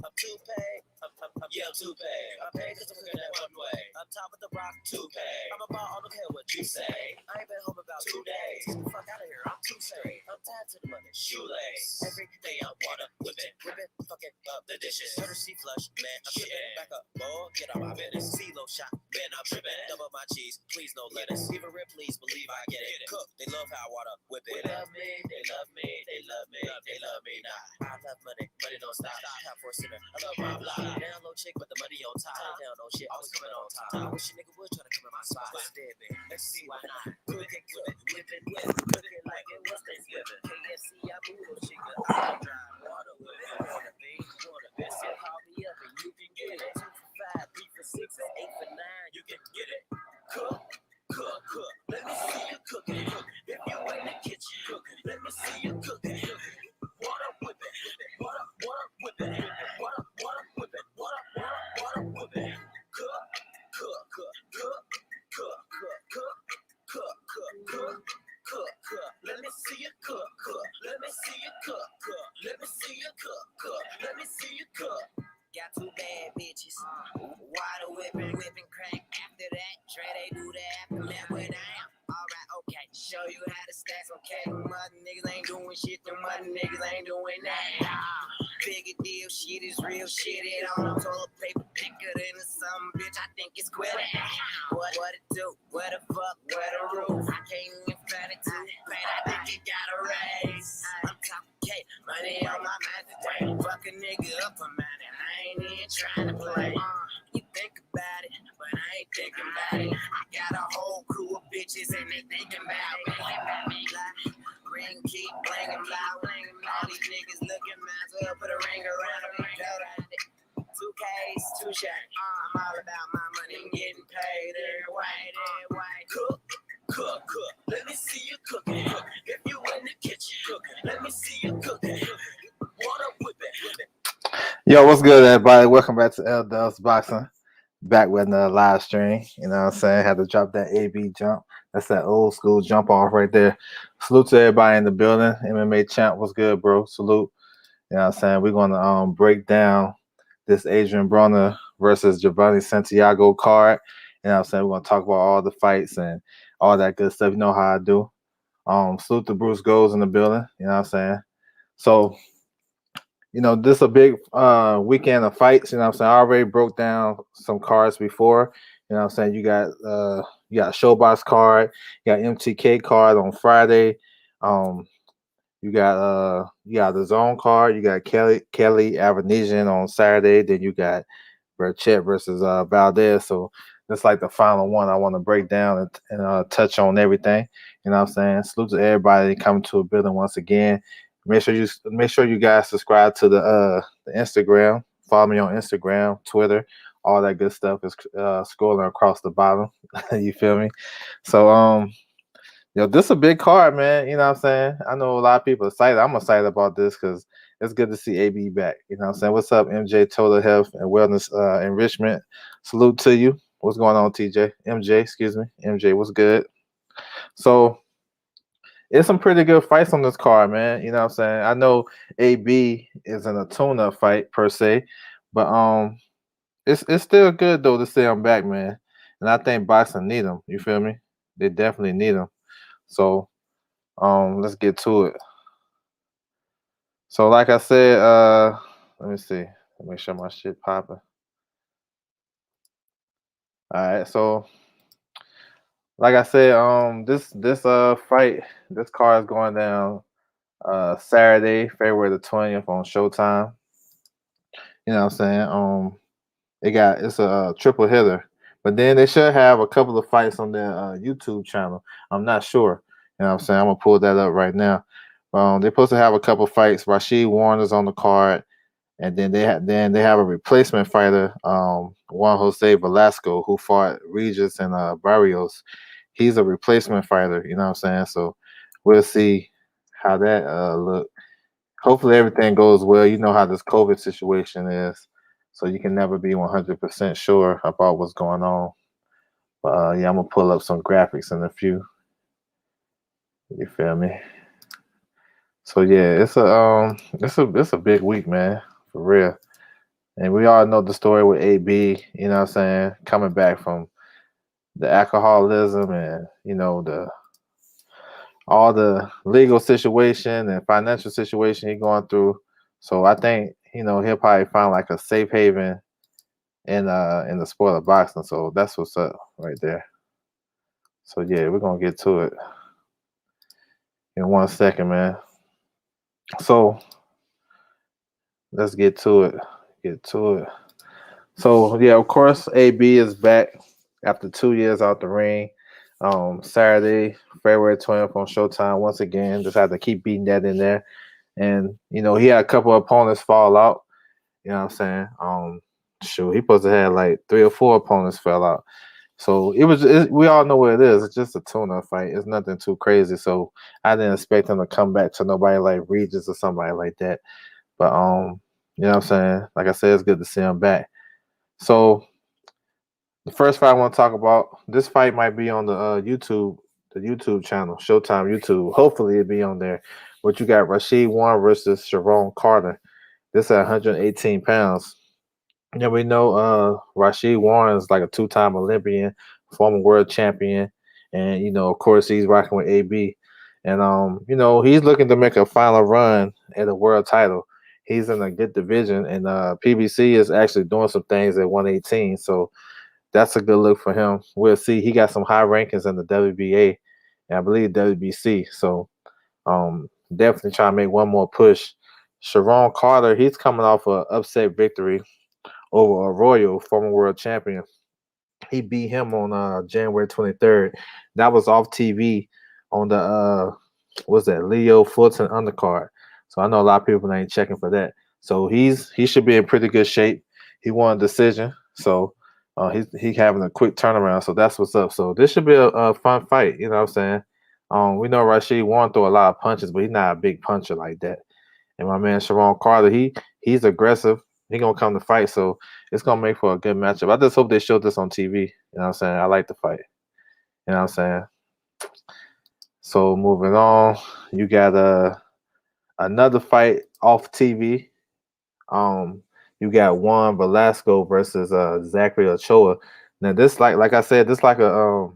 I'm too paid. Yeah, I'm too paid. I'm paid because I'm looking at one way. I'm top of the rock, too paid. I'm about, I don't care what you say. I ain't been home about 2 days. Get the fuck out of here, I'm too straight. I'm tied to the money, shoelace. Every day I wanna whip it, fucking up the dishes. Courtesy flush, man, I'm tripping. Back up, boy, get out my business. CeeLo shot, man, I'm tripping. Double my cheese, please no lettuce. Even rip, please believe I get it. Cook, they love how I wanna whip it. They love me, they love me, they love me, they love me not. I love money, money don't stop. Time for a sinner, I love my block. Down low chick, but the money on top. Down no shit, always coming on top. I wish a nigga would try to come in my spot. Dead man, let's see why not. Cook it, whipping, cook it like it was Thanksgiving. KFC, I move those chicken. I drive water with it. Wanna be, so call me up and you can get it. 2 for 5, 3 for 6, and 8 for 9. You can get it. Cook. Let me see you cooking. If you in the kitchen, let me see you cooking. Water whip it. Water whip it. Water whip it. Water whip it. Cook. Let me see you cook. Let me see you cook. Let me see you cook. Let me see you cook. Got 2 bad bitches. Water whipping crack. After that, Trey, they do the aftermath when I am. Alright, okay. Show you how to stack some cash. Them mother niggas ain't doing shit. Them mother niggas ain't doing that. Bigger deal, shit is real shit. It on toilet paper thicker than the sun, bitch. I think it's quitter. What it do? What the fuck? Where the roof? I can't even find it too. Man, I think it got a raise. I'm talking K, money on my mind today. Fuck a nigga up for money. I ain't even trying to play. You think about it, but I ain't thinking about it. I got a whole crew of bitches and they thinking about me. Ring keep blingin' loud. All these niggas looking mad, so put a ring around me. 2 K's, 2 shots. I'm all about my money and getting paid every way. Cook. Let me see you cooking. If you in the kitchen, let me see you cooking. Water whip it. Yo, what's good, everybody? Welcome back to L Dubs Boxing. Back with another live stream. You know what I'm saying? Had to drop that AB jump. That's that old school jump off right there. Salute to everybody in the building. MMA champ, what's good, bro? Salute. You know what I'm saying? We're going to break down this Adrian Broner versus Giovanni Santiago card. You know what I'm saying? We're going to talk about all the fights and all that good stuff. You know how I do. Salute to Bruce Goes in the building. You know what I'm saying? So, you know, this is a big weekend of fights. You know what I'm saying? I already broke down some cards before. You know what I'm saying? You got Showbox card, you got MTK card on Friday. You got the Zone card, you got Kelly Avanesian on Saturday, then you got Burchett versus Valdez. So that's like the final one I want to break down and touch on everything. You know what I'm saying? Salute to everybody coming to a building once again. Make sure you guys subscribe to the Instagram. Follow me on Instagram, Twitter, all that good stuff is scrolling across the bottom. You feel me? So this is a big card, man. You know what I'm saying? I know a lot of people are excited. I'm excited about this because it's good to see AB back. You know what I'm saying? What's up, MJ Total Health and Wellness Enrichment? Salute to you. What's going on, TJ? MJ, what's good? So it's some pretty good fights on this card, man. You know what I'm saying? I know AB isn't a tune-up fight per se, but it's still good though to see him back, man. And I think boxing need him. You feel me? They definitely need him. So let's get to it. So like I said, let me see. Let me make sure my shit popping. All right, so like I said, this fight, this card is going down Saturday, February the 20th on Showtime. You know what I'm saying? It's a triple hitter. But then they should have a couple of fights on their YouTube channel. I'm not sure. You know what I'm saying? I'm gonna pull that up right now. They're supposed to have a couple fights. Rashid Warner's on the card, and then they have a replacement fighter, Juan Jose Velasco, who fought Regis and Barrios. He's a replacement fighter. You know what I'm saying? So we'll see how that look. Hopefully everything goes well. You know how this COVID situation is, so you can never be 100% sure about what's going on. But yeah, I'm gonna pull up some graphics in a few. You feel me? So yeah, it's a big week, man, for real. And we all know the story with AB. You know what I'm saying? Coming back from the alcoholism and the all the legal situation and financial situation he going through. So I think he'll probably find like a safe haven in the sport of boxing. So that's what's up right there. So yeah, we're gonna get to it in 1 second, man. So let's get to it. Get to it. So yeah, of course, AB is back after 2 years out the ring. Saturday, February 20th on Showtime once again. Just had to keep beating that in there. And he had a couple of opponents fall out. You know what I'm saying? Shoot, he supposed to have like 3 or 4 opponents fell out. So we all know what it is. It's just a tune-up fight. It's nothing too crazy. So I didn't expect him to come back to nobody like Regis or somebody like that. But you know what I'm saying? Like I said, it's good to see him back. So the first fight I want to talk about, this fight might be on the YouTube channel, Showtime YouTube. Hopefully it'll be on there. But you got Rashid Warren versus Sharon Carter. This at 118 pounds. Yeah, we know Rashid Warren is like a 2-time Olympian, former world champion, and of course he's rocking with AB. And he's looking to make a final run at a world title. He's in a good division, and PBC is actually doing some things at 118. So that's a good look for him. We'll see. He got some high rankings in the WBA and I believe WBC. So definitely trying to make one more push. Sharon Carter, he's coming off an upset victory over Arroyo, former world champion. He beat him on January 23rd. That was off TV on the what's that, Leo Fulton undercard. So I know a lot of people ain't checking for that. So he should be in pretty good shape. He won a decision. So he having a quick turnaround. So that's what's up. So this should be a fun fight. You know what I'm saying? We know Rashid Warren throw a lot of punches, but he's not a big puncher like that. And my man Sharon Carter, he's aggressive. He gonna come to fight, so it's gonna make for a good matchup. I just hope they show this on TV. You know what I'm saying? I like the fight. You know what I'm saying? So moving on, you got another fight off TV. You got Juan Velasco versus Zachary Ochoa. Now this like I said, this like a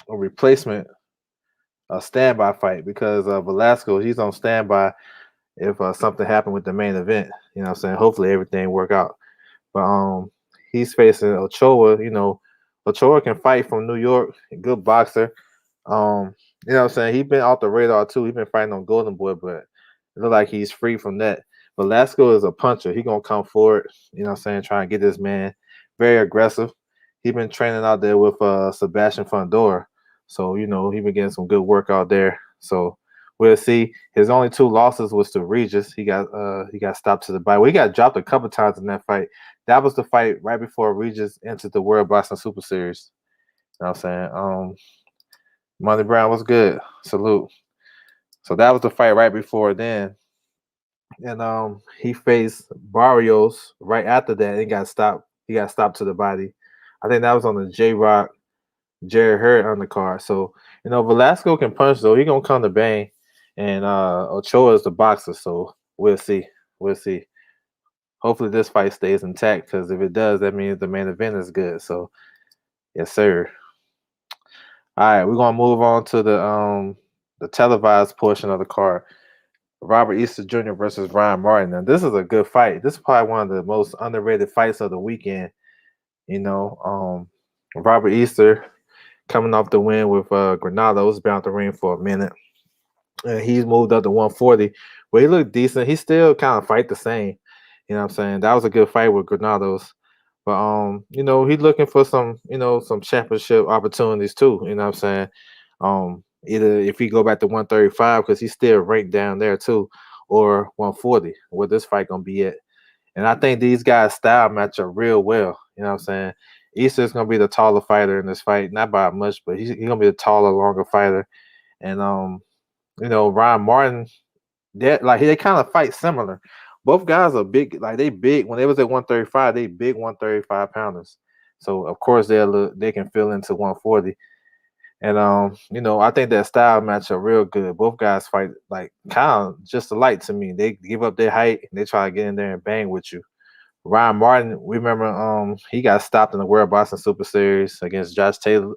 replacement, a standby fight because Velasco he's on standby if something happened with the main event. You know what I'm saying? Hopefully everything work out. But he's facing Ochoa. Ochoa can fight from New York, good boxer. You know what I'm saying? He's been off the radar too. He's been fighting on Golden Boy, but it look like he's free from that. Velasco is a puncher. He gonna come forward, you know what I'm saying, trying to get this man very aggressive. He been training out there with Sebastian Fundora. So, he been getting some good work out there. So we'll see. His only 2 losses was to Regis. He got stopped to the body. Well, he got dropped a couple times in that fight. That was the fight right before Regis entered the World Boxing Super Series. You know what I'm saying? Money Brown was good. Salute. So that was the fight right before then. And he faced Barrios right after that and got stopped. He got stopped to the body. I think that was on the J Rock, Jerry Hurt undercard. So, Velasco can punch though. He gonna come to bang. And Ochoa is the boxer, so we'll see. We'll see. Hopefully this fight stays intact because if it does, that means the main event is good. So yes, sir. All right, we're gonna move on to the televised portion of the card. Robert Easter Jr. versus Ryan Martin. Now this is a good fight. This is probably one of the most underrated fights of the weekend. Robert Easter coming off the win with Granados, been out the ring for a minute. And he's moved up to 140. Well, he looked decent. He still kind of fight the same. You know what I'm saying? That was a good fight with Granados. But he's looking for some championship opportunities too. You know what I'm saying? Either if he go back to 135 because he's still ranked down there too, or 140, where this fight gonna be at. And I think these guys style match up real well. You know what I'm saying? Easter's gonna be the taller fighter in this fight, not by much, but he's gonna be the taller, longer fighter. And Ryan Martin, they kind of fight similar. Both guys are big, like they big. When they was at 135, they big 135 pounders. So of course they can fill into 140. And I think that style match are real good. Both guys fight like kind of just alike to me. They give up their height and they try to get in there and bang with you. Ryan Martin, we remember he got stopped in the World Boxing Super Series against Josh Taylor.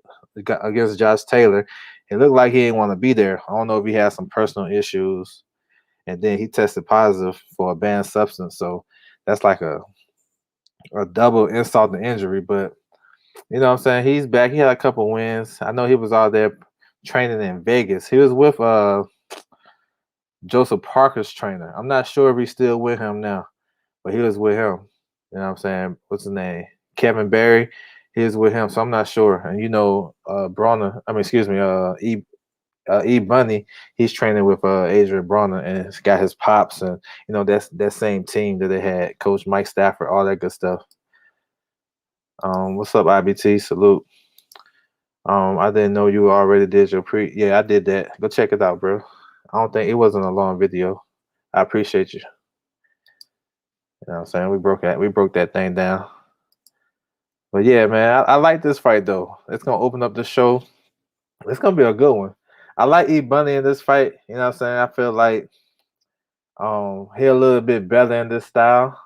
Against Josh Taylor, it looked like he didn't want to be there. I don't know if he had some personal issues, and then he tested positive for a banned substance. So that's like a double insult to injury. But you know what I'm saying? He's back. He had a couple wins. I know he was out there training in Vegas. He was with Joseph Parker's trainer. I'm not sure if he's still with him now, but he was with him. You know what I'm saying? What's his name? Kevin Barry. He was with him, so I'm not sure. And Broner. I mean, excuse me, E Bunny. He's training with Adrian Broner, and he's got his pops, and that's that same team that they had, Coach Mike Stafford, all that good stuff. What's up, IBT? Salute. I didn't know you already did your pre. Yeah, I did that. Go check it out, bro. I don't think it wasn't a long video. I appreciate you. You know what I'm saying? We broke that thing down. But yeah, man, I like this fight though. It's gonna open up the show. It's gonna be a good one. I like E Bunny in this fight. You know what I'm saying? I feel like he a little bit better in this style.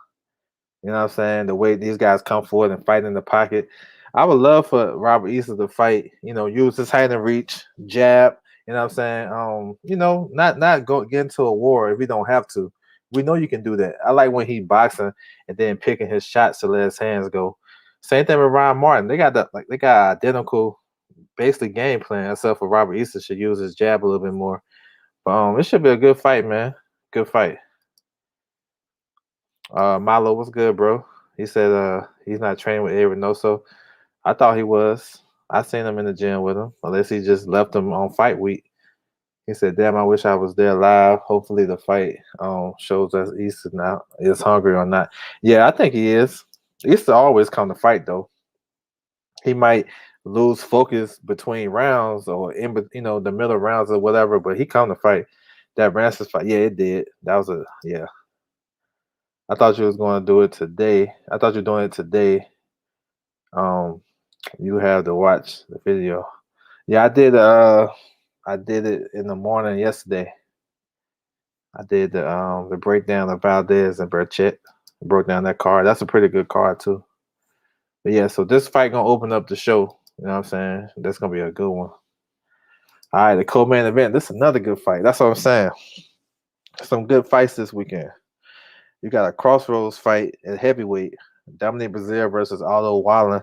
You know what I'm saying? The way these guys come forward and fight in the pocket. I would love for Robert Easter to fight, use his height and reach, jab, you know what I'm saying? Not go get into a war if we don't have to. We know you can do that. I like when he boxing and then picking his shots to let his hands go. Same thing with Ryan Martin. They got identical basically game plan, except for Robert Easter should use his jab a little bit more. But it should be a good fight, man. Good fight. Milo, what's good, bro? He said he's not training with Aaron Noso. I thought he was. I seen him in the gym with him, unless he just left him on fight week. He said, "Damn, I wish I was there live. Hopefully, the fight shows us Easter now is hungry or not." Yeah, I think he is. Easter always come to fight though. He might lose focus between rounds or the middle rounds or whatever, but he come to fight. That Rancis fight, yeah, it did. That was a yeah. I thought you was going to do it today. I thought you were doing it today. You have to watch the video. Yeah, I did. I did it in the morning yesterday. I did the breakdown of Valdez and Burchett. Broke down that card. That's a pretty good card too. But yeah, so this fight gonna open up the show. You know what I'm saying? That's gonna be a good one. All right, the co-main event. This is another good fight. That's what I'm saying. Some good fights this weekend. You got a crossroads fight at heavyweight. Dominic Brazil versus Aldo Wallen.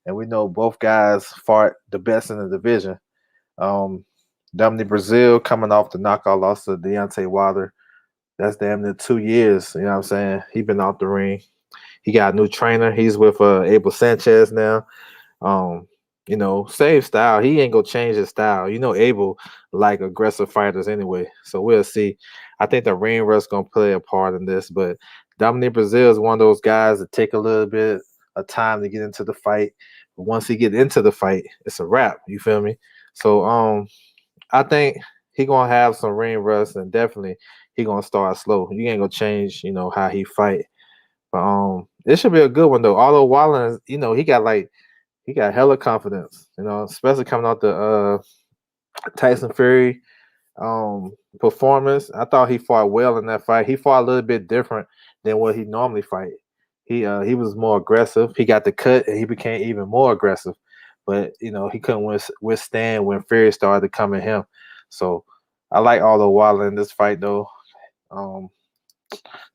And we know both guys fought the best in the division. Dominic Brazil coming off the knockout loss to Deontay Wilder. That's damn near 2 years. You know what I'm saying? He been off the ring. He got a new trainer. He's with Abel Sanchez now. Same style. He ain't gonna change his style. Abel like aggressive fighters anyway. So we'll see. I think the ring rust gonna play a part in this, but Dominic Brazil is one of those guys that take a little bit of time to get into the fight. But once he get into the fight, it's a wrap. You feel me? So I think he gonna have some ring rust and definitely he gonna start slow. You ain't gonna change, how he fight. But it should be a good one though. Although Wallen, he got hella confidence, especially coming out the Tyson Fury performance. I thought he fought well in that fight. He fought a little bit different than what he normally fight. He was more aggressive. He got the cut and he became even more aggressive. But he couldn't withstand when Fury started to come at him. So I like Aldo Wallen in this fight though.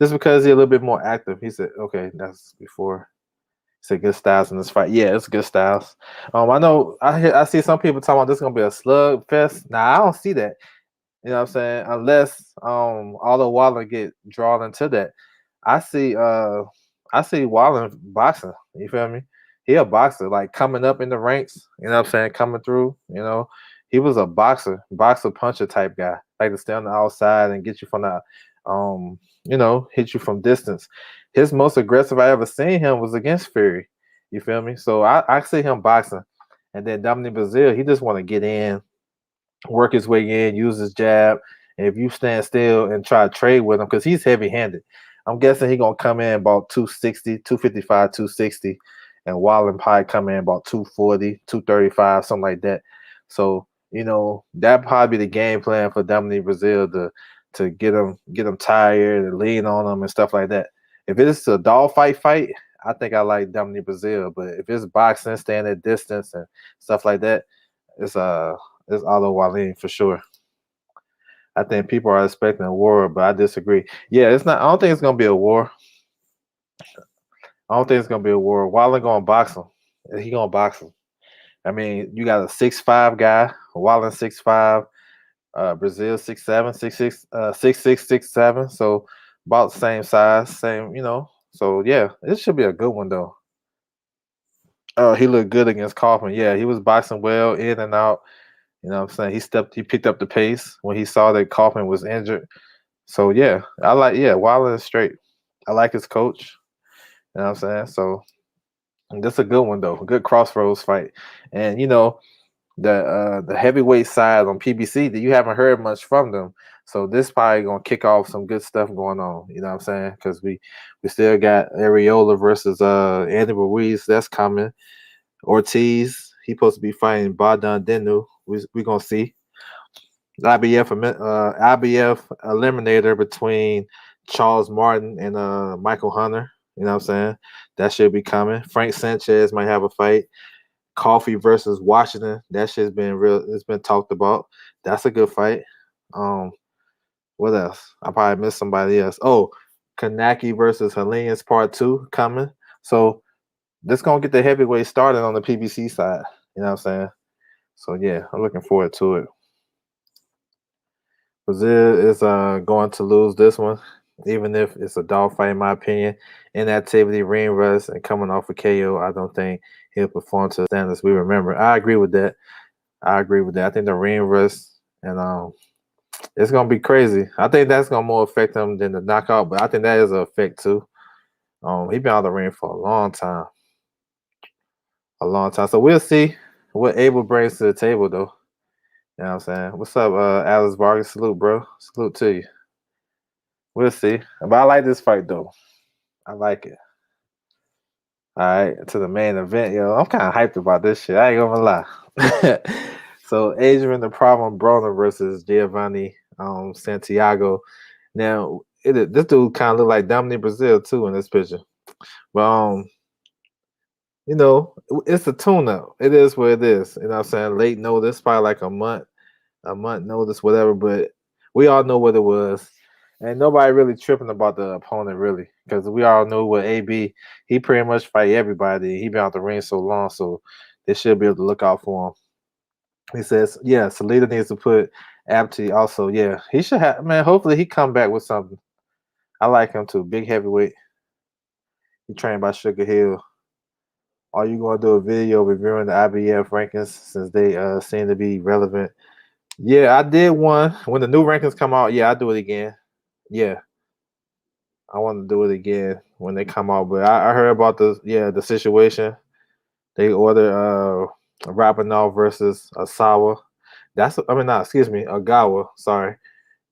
Just because he's a little bit more active. He said, okay, that's before. He said good styles in this fight. Yeah, it's good styles. I know I see some people talking about this is gonna be a slug fest. Nah, I don't see that. You know what I'm saying? Unless Aldo Wallen get drawn into that. I see Wallen boxing. You feel me? He a boxer, like coming up in the ranks, you know what I'm saying, coming through, He was a boxer puncher type guy. Like to stay on the outside and get you from the hit you from distance. His most aggressive I ever seen him was against Fury. You feel me? So I see him boxing, and then Dominic Brazil, he just want to get in, work his way in, use his jab. And if you stand still and try to trade with him, because he's heavy handed, I'm guessing he gonna come in about 260, 255, 260, and Wallen probably come in about 240, 235, something like that. So, that probably be the game plan for Dominic Brazil to get him tired and lean on him and stuff like that. If it's a dog fight, I think I like Dominic Brazil. But if it's boxing, staying at distance and stuff like that, it's it's Otto Wallin for sure. I think people are expecting a war, but I disagree. Yeah, it's not. I don't think it's gonna be a war. I don't think it's gonna be a war. Wallin gonna box him. He gonna box him. I mean, you got a 6'5" guy, Wallin 6'5", Brazil 6'7", 6'6", 6'6", 6'7". So about the same size, same. So yeah, it should be a good one though. He looked good against Kaufman. Yeah, he was boxing well in and out. You know what I'm saying? He picked up the pace when he saw that Kaufman was injured. So yeah, Wilder is straight. I like his coach. You know what I'm saying? So that's a good one though. A good crossroads fight. And the heavyweight side on PBC that you haven't heard much from them. So this probably gonna kick off some good stuff going on. You know what I'm saying? Because we still got Areola versus Andy Ruiz. That's coming. Ortiz, he supposed to be fighting Badan Denu. We gonna see. IBF eliminator between Charles Martin and Michael Hunter. You know what I'm saying? That should be coming. Frank Sanchez might have a fight. Coffee versus Washington. That shit's been real. It's been talked about. That's a good fight. Um, what else? I probably missed somebody else. Oh, Kanaki versus Helenius Part 2 coming. So this gonna get the heavyweight started on the PBC side. You know what I'm saying? So yeah, I'm looking forward to it. Brazil is going to lose this one, even if it's a dogfight in my opinion. Inactivity, ring rust, and coming off a KO, I don't think he'll perform to the standards we remember. I agree with that. I think the ring rust and it's gonna be crazy. I think that's gonna more affect him than the knockout, but I think that is an effect too. He been out of the ring for a long time, a long time. So we'll see what Abel brings to the table, though. You know what I'm saying? What's up, Alice Vargas? Salute, bro. Salute to you. We'll see. But I like this fight though. I like it. All right, to the main event, yo. I'm kind of hyped about this shit. I ain't gonna lie. So Adrian the Problem Broner versus Giovanni Santiago. Now, this dude kind of look like Dominic Brazil too in this picture. But it's a tune-up. It is what it is. You know what I'm saying? Late notice, probably like a month notice, whatever. But we all know what it was, and nobody really tripping about the opponent really, because we all know what AB. He pretty much fight everybody. He been out the ring so long, so they should be able to look out for him. He says, yeah, Salida needs to put Apty also. Yeah, he should have. Man, hopefully he come back with something. I like him too. Big heavyweight. He trained by Sugar Hill. Are you going to do a video reviewing the IBF rankings since they seem to be relevant? Yeah, I did one when the new rankings come out. Yeah, I do it again. Yeah, I want to do it again when they come out. But I heard about the situation. They ordered Rapinoe versus Asawa. Not excuse me, Agawa. Sorry,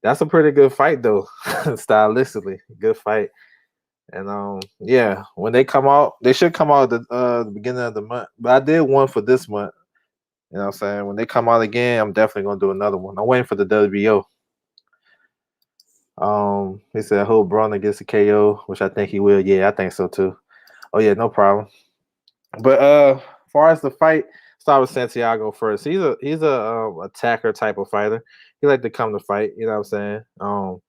that's a pretty good fight though, stylistically, good fight. And yeah, when they come out, they should come out at the beginning of the month. But I did one for this month. You know what I'm saying? When they come out again, I'm definitely gonna do another one. I'm waiting for the WBO. He said, I hope Broner gets a KO, which I think he will. Yeah, I think so too. Oh yeah, no problem. But as far as the fight, start with Santiago first. He's a attacker type of fighter. He like to come to fight. You know what I'm saying?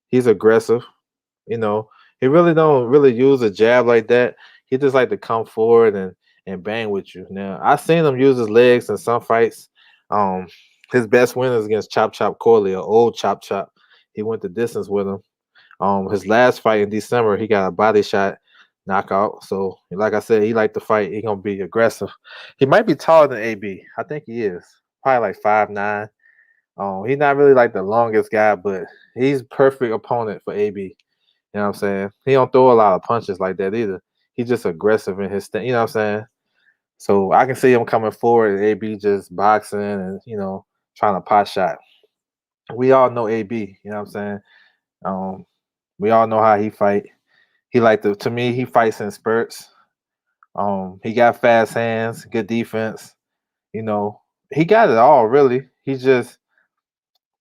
He's aggressive. You know, he really don't really use a jab like that. He just like to come forward and bang with you. Now I seen him use his legs in some fights. Um, his best win is against Chop Chop Corley, or old Chop Chop. He went the distance with him. His last fight in December, he got a body shot knockout. So, like I said, he like to fight. He gonna be aggressive. He might be taller than AB. I think he is. Probably like 5'9". He's not really like the longest guy, but he's perfect opponent for AB. You know what I'm saying? He don't throw a lot of punches like that either. He's just aggressive in his thing. You know what I'm saying? So I can see him coming forward and AB just boxing and trying to pot shot. We all know AB. You know what I'm saying? Um, we all know how he fight. He like to me he fights in spurts. He got fast hands, good defense. You know, he got it all really. He just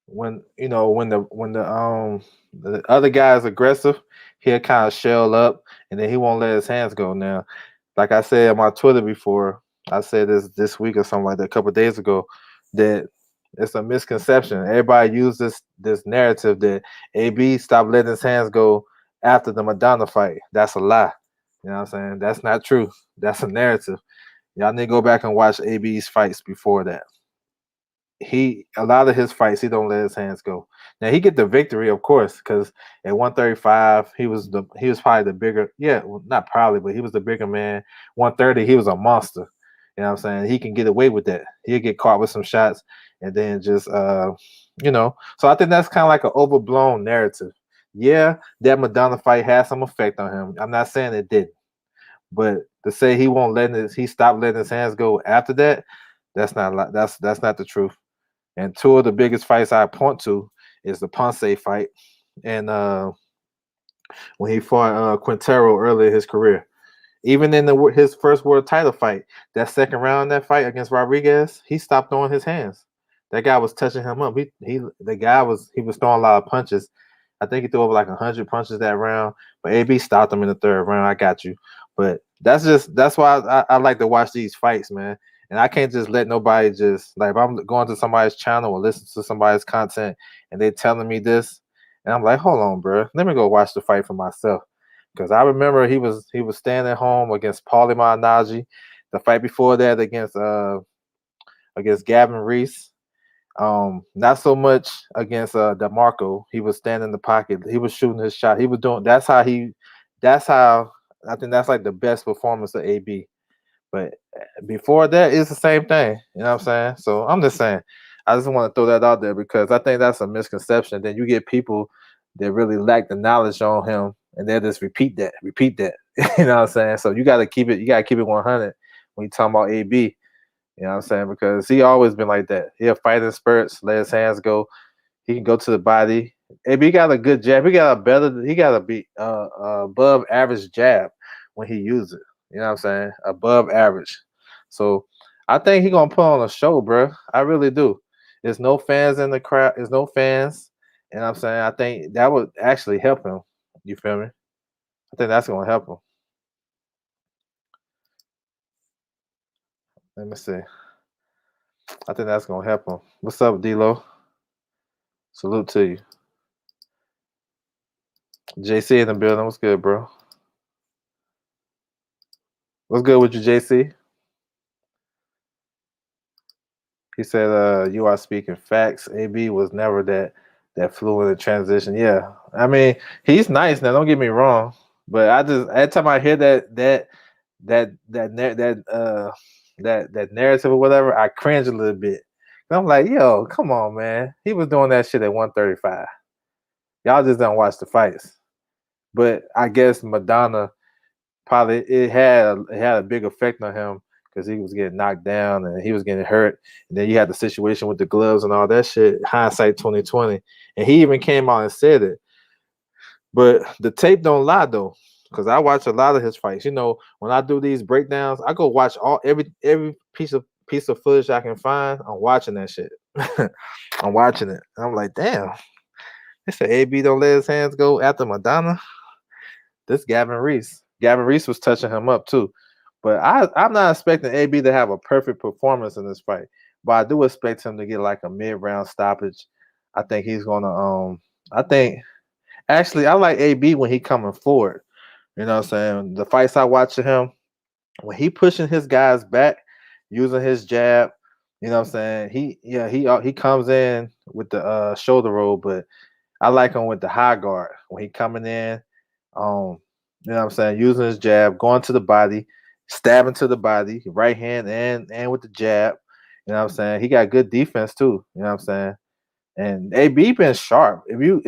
when the other guy is aggressive, he'll kind of shell up and then he won't let his hands go. Now, like I said on my Twitter before, I said this week or something like that a couple of days ago that it's a misconception. Everybody use this narrative that AB stopped letting his hands go after the Madonna fight. That's a lie. You know what I'm saying? That's not true. That's a narrative. Y'all need to go back and watch AB's fights before that. He a lot of his fights he don't let his hands go. Now he get the victory, of course, because at 135 he was probably the bigger, yeah, well, not probably, but he was the bigger man. 130 he was a monster. You know what I'm saying? He can get away with that. He'll get caught with some shots and then just So I think that's kind of like an overblown narrative. Yeah, that Madonna fight had some effect on him. I'm not saying it didn't, but to say he stopped letting his hands go after that, that's not the truth. And two of the biggest fights I point to is the Ponce fight and when he fought Quintero early in his career. Even in his first world title fight, that second round, that fight against Rodriguez, he stopped throwing his hands. That guy was touching him up. He was throwing a lot of punches. I think he threw over like 100 punches that round. But AB stopped him in the third round. I got you. But that's why I like to watch these fights, man. And I can't just let nobody just like if I'm going to somebody's channel or listen to somebody's content and they telling me this, and I'm like, hold on, bro, let me go watch the fight for myself. Because I remember he was staying at home against Paulie Malignaggi. The fight before that against Gavin Reese. Not so much against DeMarco. He was standing in the pocket. He was shooting his shot. He was doing. That's how. I think that's like the best performance of AB. But before that, it's the same thing. You know what I'm saying? So I'm just saying. I just want to throw that out there because I think that's a misconception. Then you get people that really lack the knowledge on him, and they'll just repeat that. You know what I'm saying? So you got to keep it. You got to keep it 100 when you talking about AB. You know what I'm saying? Because he always been like that. He'll fight in spurts, let his hands go. He can go to the body. AB got a good jab. He got a be above average jab when he uses it. You know what I'm saying? Above average. So I think he gonna put on a show, bro. I really do. There's no fans in the crowd. There's no fans. And I'm saying I think that would actually help him. You feel me? I think that's gonna help him. Let me see. I think that's gonna help him. What's up, D-Lo? Salute to you. JC in the building. What's good, bro? What's good with you, JC? He said, "You are speaking facts. AB was never that fluent in transition." Yeah, I mean, he's nice. Now, don't get me wrong, but I just every time I hear that narrative or whatever, I cringe a little bit. And I'm like, yo, come on, man. He was doing that shit at 135. Y'all just don't watch the fights. But I guess Madonna probably it had a big effect on him because he was getting knocked down and he was getting hurt. And then you had the situation with the gloves and all that shit. Hindsight 2020, and he even came out and said it. But the tape don't lie though, because I watch a lot of his fights. You know, when I do these breakdowns, I go watch every piece of footage I can find. I'm watching that shit. I'm watching it. And I'm like, damn. They said AB don't let his hands go after Madonna. This Gavin Reese. Gavin Reese was touching him up too. But I'm not expecting AB to have a perfect performance in this fight. But I do expect him to get like a mid-round stoppage. I think he's gonna I think actually I like AB when he coming forward. You know what I'm saying? The fights I watch of him, when he pushing his guys back, using his jab, you know what I'm saying? He comes in with the shoulder roll, but I like him with the high guard when he coming in. Um, you know what I'm saying? Using his jab, going to the body, stabbing to the body, right hand and with the jab. You know what I'm saying? He got good defense too. You know what I'm saying? And AB been sharp. Really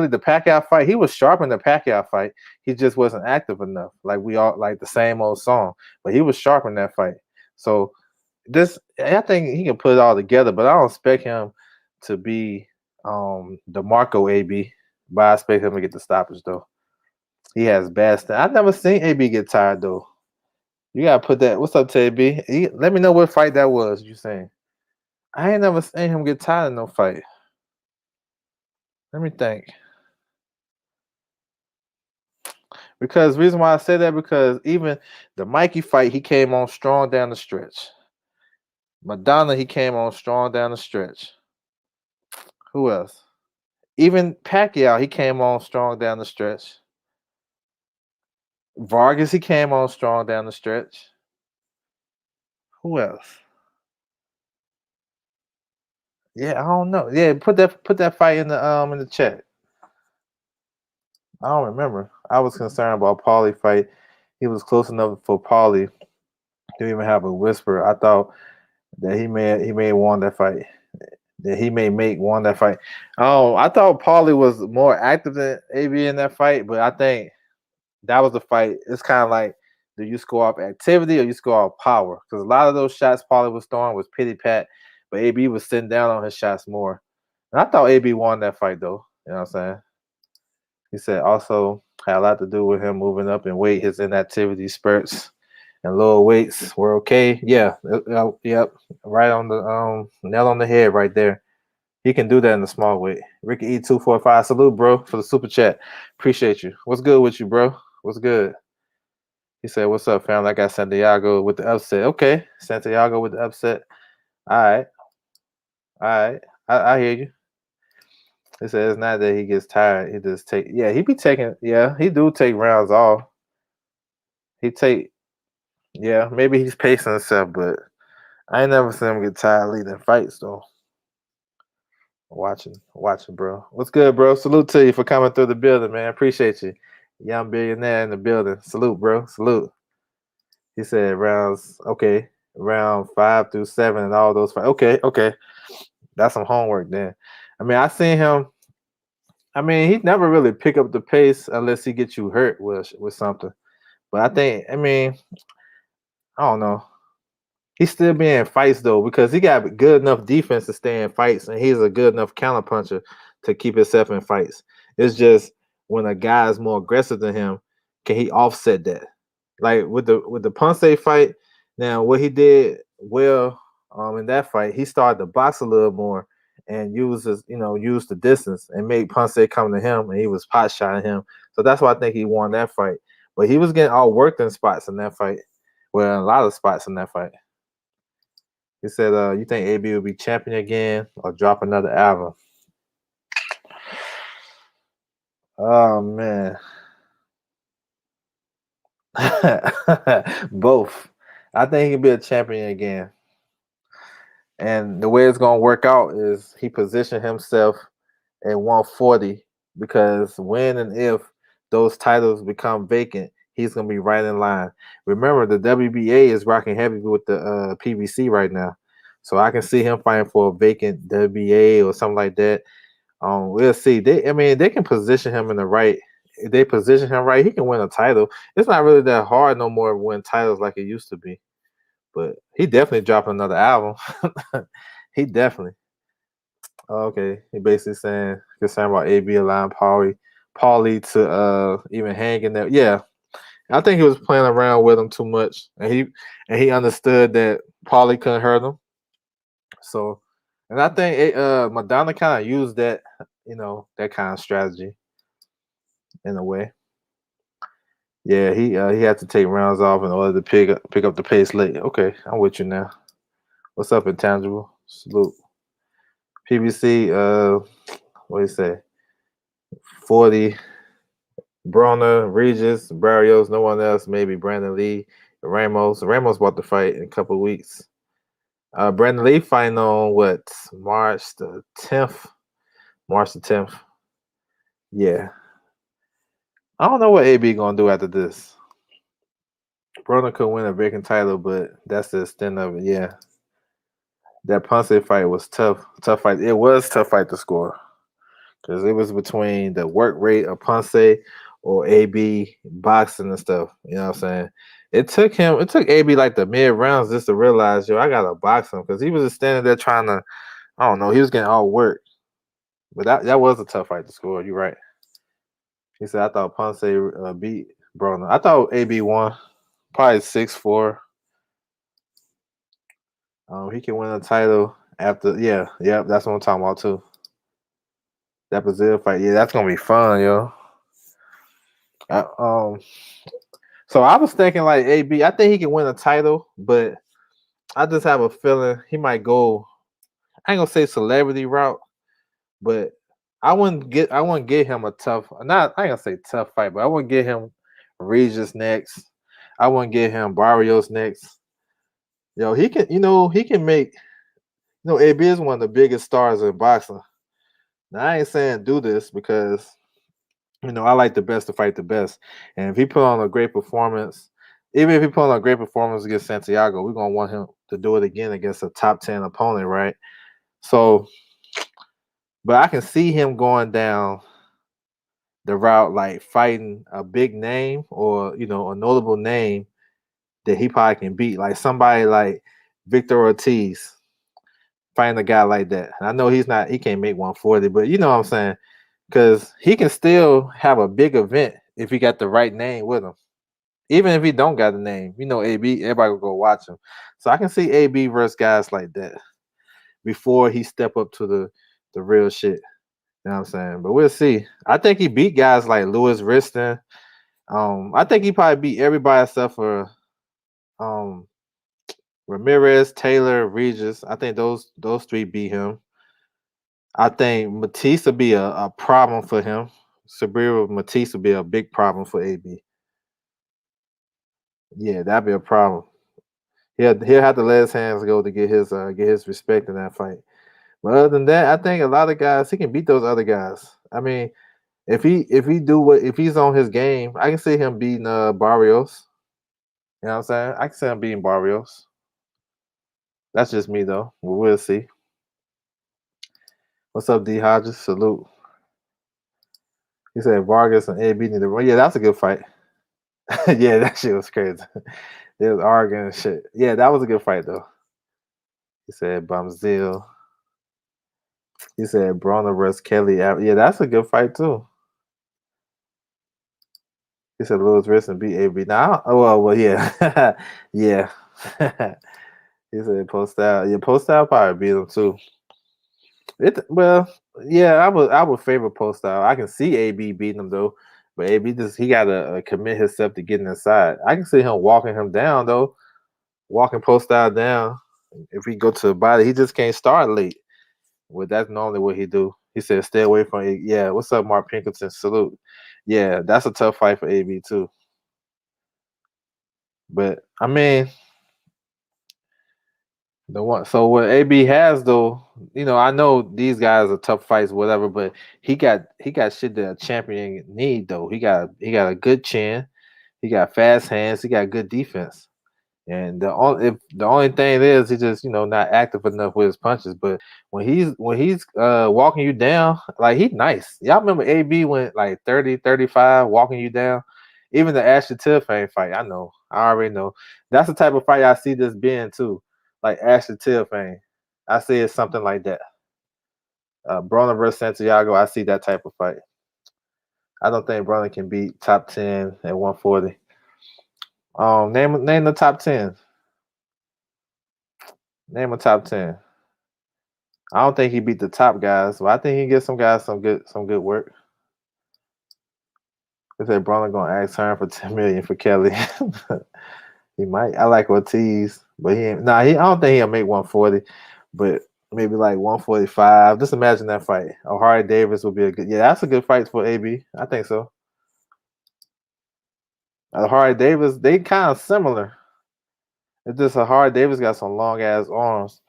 the Pacquiao fight, he was sharp in the Pacquiao fight. He just wasn't active enough. Like we all like the same old song, but he was sharp in that fight. So this, I think he can put it all together. But I don't expect him to be the Marco AB. But I expect him to get the stoppage though. He has bad. I've never seen AB get tired though. You gotta put that. What's up, TB? Let me know what fight that was. You saying? I ain't never seen him get tired in no fight. Let me think. Because the reason why I say that because even the Mikey fight, he came on strong down the stretch. Madonna, he came on strong down the stretch. Who else? Even Pacquiao, he came on strong down the stretch. Vargas, he came on strong down the stretch. Who else? Yeah, I don't know. Yeah, put that fight in the chat. I don't remember. I was concerned about Paulie fight. He was close enough for Paulie to even have a whisper. I thought that he may won that fight. That he may make won that fight. Oh, I thought Paulie was more active than AB in that fight, but I think that was the fight. It's kind of like, do you score off activity or you score off power? Because a lot of those shots Paulie was throwing was pity pat, but AB was sitting down on his shots more. And I thought AB won that fight though. You know what I'm saying? He said also had a lot to do with him moving up in weight, his inactivity spurts and lower weights were okay. Yeah, yep, right on the nail on the head right there. He can do that in the small weight. Ricky E245, salute, bro, for the super chat. Appreciate you. What's good with you, bro? What's good? He said, "What's up, fam? I got Santiago with the upset." Okay, Santiago with the upset. All right, all right. I hear you. He said it's not that he gets tired. He just take. Yeah, he be taking. Yeah, he do take rounds off. He take. Yeah, maybe he's pacing himself, but I ain't never seen him get tired leading fights though. Watching, bro. What's good, bro? Salute to you for coming through the building, man. Appreciate you. Young billionaire in the building. Salute, bro. Salute. He said rounds, okay, round 5 through 7 and all those fights. Okay, okay. That's some homework then. I mean, I seen him. I mean, he never really pick up the pace unless he gets you hurt with something. But I think, I mean, I don't know. He's still being in fights though because he got good enough defense to stay in fights, and he's a good enough counter puncher to keep himself in fights. It's just when a guy is more aggressive than him, can he offset that? Like with the Ponce fight, now what he did well in that fight, he started to box a little more and use the distance and make Ponce come to him, and he was pot shotting him. So that's why I think he won that fight. But he was getting all worked in spots in that fight. Well, a lot of spots in that fight. He said, "You think AB will be champion again or drop another album?" Oh man, both. I think he can be a champion again, and the way it's gonna work out is he positioned himself at 140 because when and if those titles become vacant, he's gonna be right in line. Remember, the WBA is rocking heavy with the PBC right now, so I can see him fighting for a vacant WBA or something like that. We'll see. I mean, they can position him in the right. If they position him right, he can win a title. It's not really that hard no more to win titles like it used to be. But he definitely dropping another album. He definitely. Oh, okay. He basically saying concerned about AB allowing Paulie to even hang in there. Yeah, I think he was playing around with him too much, and he understood that Paulie couldn't hurt him. So, and I think Madonna kind of used that, that kind of strategy in a way. Yeah, he had to take rounds off in order to pick up the pace late. Okay, I'm with you now. What's up, Intangible? Salute. PBC, what do you say? 40, Broner, Regis, Barrios, no one else, maybe Brandon Lee, Ramos. Ramos about to fight in a couple of weeks. Brandon Lee fighting on what? March the 10th. March the 10th. Yeah. I don't know what AB gonna do after this. Broner could win a vacant title, but that's the extent of it. Yeah. That Ponce fight was tough. Tough fight. It was tough fight to score because it was between the work rate of Ponce or AB boxing and stuff. You know what I'm saying? It took AB like the mid rounds just to realize, yo, I gotta box him because he was just standing there trying to, I don't know, he was getting all work. But that was a tough fight to score. You're right. He said, I thought Ponce beat Broner. I thought AB won. Probably 6-4. He can win a title after. Yeah, that's what I'm talking about too. That Brazil fight, yeah, that's gonna be fun, yo. I, um, so I was thinking like AB. I think he can win a title, but I just have a feeling he might go. I ain't gonna say celebrity route, but I wouldn't get him a tough. Not I ain't gonna say tough fight, but I wouldn't get him Regis next. I wouldn't get him Barrios next. Yo, he can make. AB is one of the biggest stars in boxing. Now I ain't saying do this because I like the best to fight the best. And if he put on a great performance, even if he put on a great performance against Santiago, we're gonna want him to do it again against a top 10 opponent, right? So, but I can see him going down the route like fighting a big name or a notable name that he probably can beat, like somebody like Victor Ortiz, fighting a guy like that. I know he can't make 140, but you know what I'm saying? Because he can still have a big event if he got the right name with him. Even if he don't got a name, AB, everybody will go watch him. So I can see AB versus guys like that before he step up to the real shit. You know what I'm saying? But we'll see. I think he beat guys like Lewis Riston. I think he probably beat everybody except for um Ramirez, Taylor, Regis. I think those three beat him. I think Matisse would be a problem for him. Sabir Matisse would be a big problem for AB. Yeah, that'd be a problem. He'll have to let his hands go to get his respect in that fight. But other than that, I think a lot of guys he can beat those other guys. I mean, if he's on his game, I can see him beating Barrios. You know what I'm saying? I can see him beating Barrios. That's just me though. We'll see. What's up, D Hodges? Salute. He said Vargas and AB need to run. Yeah, that's a good fight. Yeah, that shit was crazy. They was arguing and shit. Yeah, that was a good fight though. He said Bamzil. He said Broner versus Kelly. Yeah, that's a good fight too. He said Lewis Riston beat AB. Now, well, yeah, yeah. He said post out. Yeah, post out probably beat him too. Well, yeah, I would favor post out. I can see AB beating him though, but AB just he gotta commit himself to getting inside. I can see him walking him down though, walking post out down. If he go to the body, he just can't start late. Well, that's normally what he do. He said, "Stay away from it." Yeah, what's up, Mark Pinkerton? Salute. Yeah, that's a tough fight for AB too. But I mean, the one. So what AB has though, I know these guys are tough fights, whatever. But he got shit that a champion need though. He got a good chin. He got fast hands. He got good defense. And the only thing is he just not active enough with his punches. But when he's walking you down, like he's nice. Y'all remember AB went like 30, 35 walking you down. Even the Ashley Tiffany fight, I know. I already know. That's the type of fight I see this being too. Like Ashley Tiffany. I see it's something like that. Broner versus Santiago, I see that type of fight. I don't think Broner can beat top 10 at 140. Name the top 10. Name a top 10. I don't think he beat the top guys, but I think he get some guys some good work. They said Broner gonna ask her for 10 million for Kelly. He might. I like Ortiz, but he ain't. Nah, I don't think he'll make 140, but maybe like 145. Just imagine that fight. O'Hara Davis would be a good. Yeah, that's a good fight for AB. I think so. O'Hara Davis, they kind of similar. It's just O'Hara Davis got some long ass arms,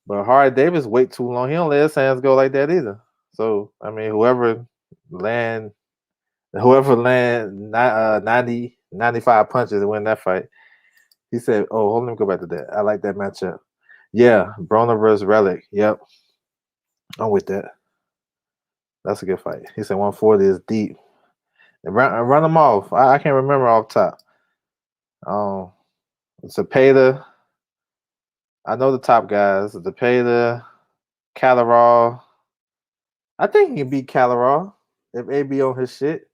but O'Hara Davis wait too long. He don't let his hands go like that either. So I mean, land whoever land 90, 95 punches and win that fight. He said, "Oh, hold on, let me go back to that. I like that matchup." Yeah, Broner versus Relic. Yep, I'm with that. That's a good fight. He said 140 is deep. Run them off. I can't remember off top. Um, Zepeda. I know the top guys. Zepeda, Calaral. I think he can beat Calaral if AB on his shit.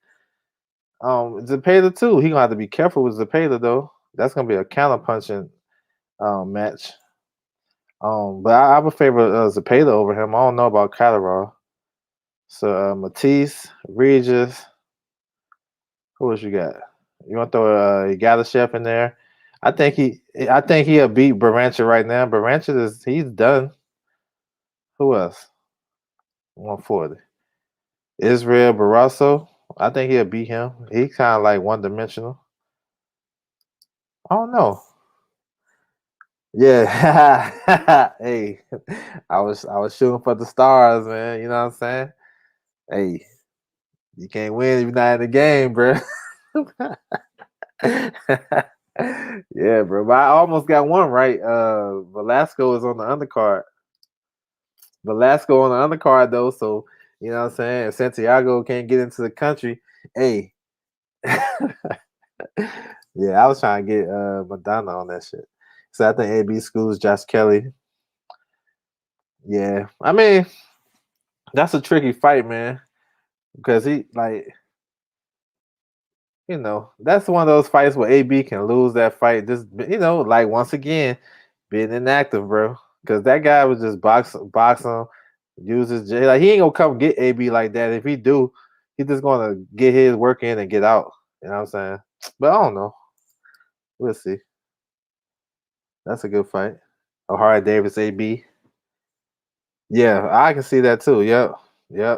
Zepeda too. He gonna have to be careful with Zepeda though. That's gonna be a counter punching match. But I would favor Zepeda over him. I don't know about Calaral. So Matisse, Regis. Who else you got? You want to throw Galashev in there? I think he'll beat Barancha right now. Barancha he's done. Who else? 140. Israel Barroso. I think he'll beat him. He kind of like one dimensional. I don't know. Yeah. Hey, I was shooting for the stars, man. You know what I'm saying? Hey, you can't win if you're not in the game, bro. Yeah, bro. But I almost got one right. Velasco is on the undercard. Velasco on the undercard though, so you know what I'm saying. If Santiago can't get into the country, hey, yeah, I was trying to get Madonna on that shit. So I think AB schools Josh Kelly. Yeah, I mean that's a tricky fight, man, because he like that's one of those fights where AB can lose that fight. Just like once again being inactive, bro. Because that guy was just boxing, uses J. Like he ain't gonna come get AB like that. If he do, he just gonna get his work in and get out. You know what I'm saying? But I don't know. We'll see. That's a good fight. O'Hara Davis AB. Yeah, I can see that too. Yep. Yep.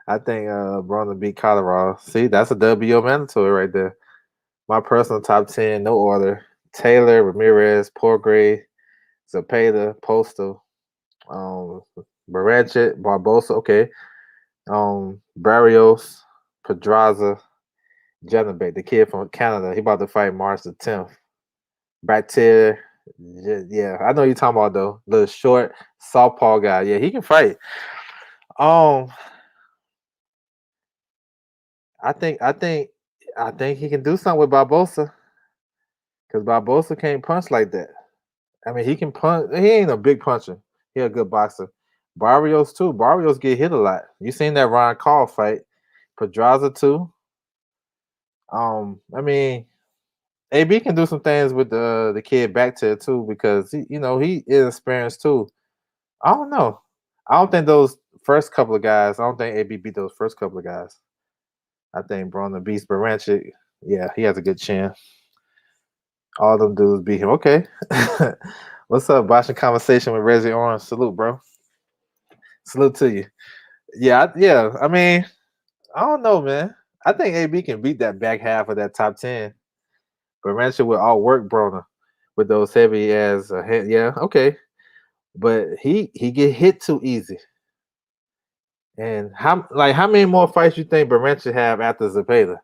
I think Broner beat Colorado. See, that's a W mandatory right there. My personal top 10, no order. Taylor, Ramirez, Porgray, Zepeda, Postal, um, Baranchik, Barbosa, okay. Barrios, Pedraza, Janabek, the kid from Canada. He about to fight March the 10th. Bacteria, yeah, I know you're talking about though. The short southpaw guy. Yeah, he can fight. Um, I think I think I think he can do something with Barbosa because Barbosa can't punch like that. I mean, he can punch. He ain't a big puncher. He a good boxer. Barrios too. Barrios get hit a lot. You seen that Ryan Call fight? Pedraza too. I mean, AB can do some things with the kid back to it too because he is experienced too. I don't know. I don't think those first couple of guys. I don't think AB beat those first couple of guys. I think Broner beats Baranchik. Yeah, he has a good chance. All them dudes beat him. Okay. What's up, boxing conversation with Reggie Orange? Salute, bro. Salute to you. Yeah, yeah. I mean, I don't know, man. I think AB can beat that back half of that top 10. But Rancher will outwork Broner with those heavy ass head. Yeah, okay. But he get hit too easy. And how many more fights you think Barancha have after Zepeda?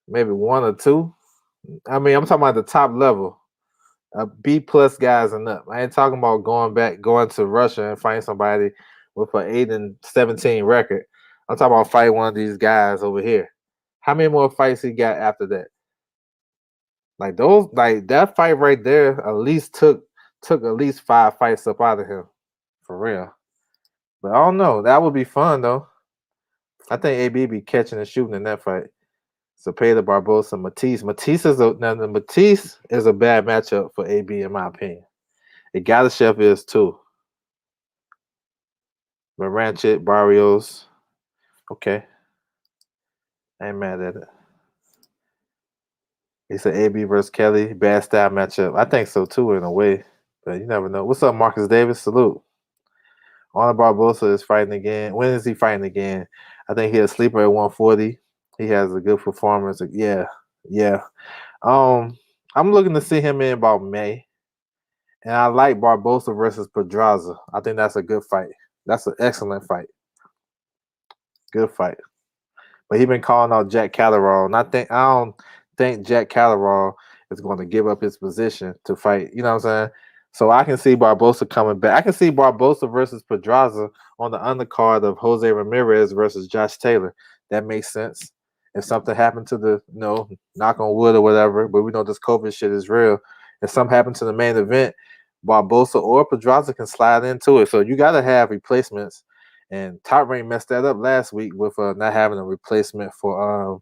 Maybe one or two. I mean, I'm talking about the top level, B plus guys and up. I ain't talking about going to Russia and fighting somebody with an 8-17 record. I'm talking about fighting one of these guys over here. How many more fights he got after that? Like that fight right there, at least took at least 5 fights up out of him, for real. But I don't know. That would be fun though. I think AB be catching and shooting in that fight. Cepeda, Barbosa, Matisse. Matisse is a bad matchup for AB in my opinion. Galashev is too. Maranchit, Barrios. Okay, I ain't mad at it. He said AB versus Kelly, bad style matchup. I think so too in a way, but you never know. What's up, Marcus Davis? Salute. Honor Barbosa is fighting again. When is he fighting again? I think he's a sleeper at 140. He has a good performance. Yeah, yeah. I'm looking to see him in about May. And I like Barbosa versus Pedraza. I think that's a good fight. That's an excellent fight. Good fight. But he been calling out Jack Catterall. And I don't think Jack Catterall is going to give up his position to fight. You know what I'm saying? So I can see Barbosa coming back. I can see Barbosa versus Pedraza on the undercard of Jose Ramirez versus Josh Taylor. That makes sense. If something happened to the, knock on wood or whatever, but we know this COVID shit is real. If something happened to the main event, Barbosa or Pedraza can slide into it. So you got to have replacements. And Top Rank messed that up last week with not having a replacement for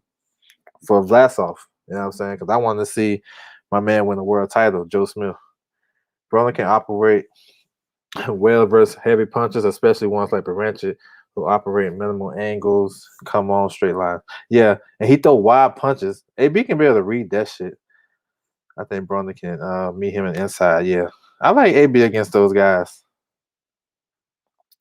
Vlasov. You know what I'm saying? Because I wanted to see my man win the world title, Joe Smith. Broner can operate well versus heavy punches, especially ones like Baranchik, who operate minimal angles, come on straight line. Yeah, and he throw wide punches. AB can be able to read that shit. I think Broner can meet him in the inside. Yeah, I like AB against those guys.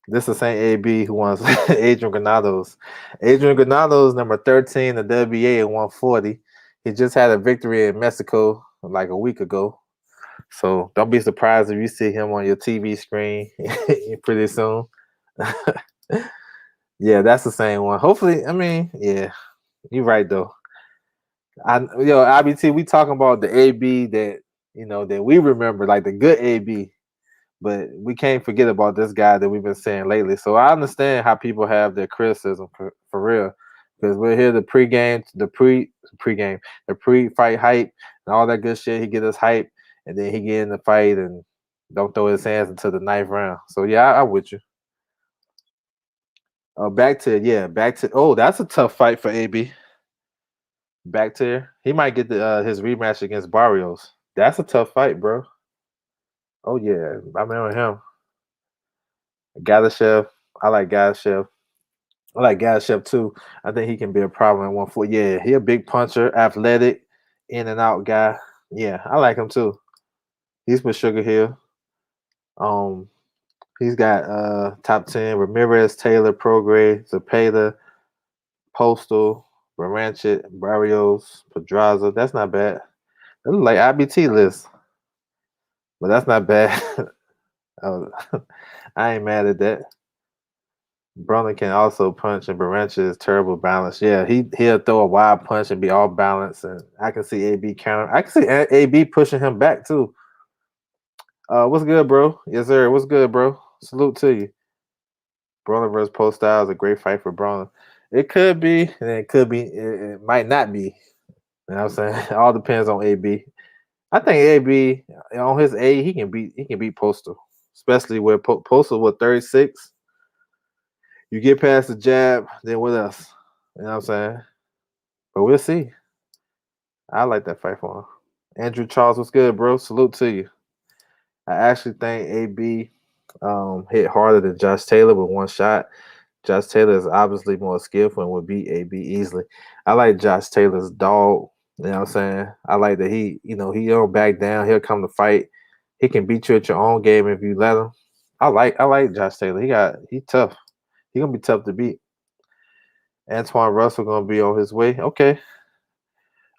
This is the same AB who wants Adrian Granados. Adrian Granados, number 13 in the WBA at 140. He just had a victory in Mexico like a week ago. So don't be surprised if you see him on your TV screen pretty soon. Yeah, that's the same one. Hopefully, I mean, yeah, you're right though. IBT, we talking about the AB that that we remember, like the good AB, but we can't forget about this guy that we've been saying lately. So I understand how people have their criticism for real, because we're here the pregame, the pre-fight hype and all that good shit. He get us hype, and then he get in the fight and don't throw his hands until the ninth round. So yeah, I'm with you. Back to. Oh, that's a tough fight for AB. Back to he might get his rematch against Barrios. That's a tough fight, bro. Oh yeah, I remember him. Galashev. I like Galashev. I like Galashev too. I think he can be a problem in 140. Yeah, he a big puncher, athletic, in and out guy. Yeah, I like him too. He's with Sugar Hill. Um, he's got top 10 Ramirez, Taylor, Prograis, Zepeda, Postal, Baranchik, Barrios, Pedraza. That's not bad. That look like IBT list, but that's not bad. I ain't mad at that. Broner can also punch, and Baranchik is terrible balance. Yeah, he'll throw a wide punch and be all balanced, and I can see AB counter. I can see AB pushing him back too. What's good, bro? Yes, sir. What's good, bro? Salute to you. Broner versus Post Style is a great fight for Broner. It could be, and it could be. It might not be. You know what I'm saying? It all depends on AB. I think AB on his A, he can beat Postal, especially where Postal with 36. You get past the jab, then what else? You know what I'm saying? But we'll see. I like that fight for him. Andrew Charles, what's good, bro? Salute to you. I actually think AB hit harder than Josh Taylor with one shot. Josh Taylor is obviously more skillful and would beat AB easily. I like Josh Taylor's dog. You know what I'm saying? I like that he don't back down. He'll come to fight. He can beat you at your own game if you let him. I like Josh Taylor. He tough. He gonna be tough to beat. Antoine Russell gonna be on his way. Okay.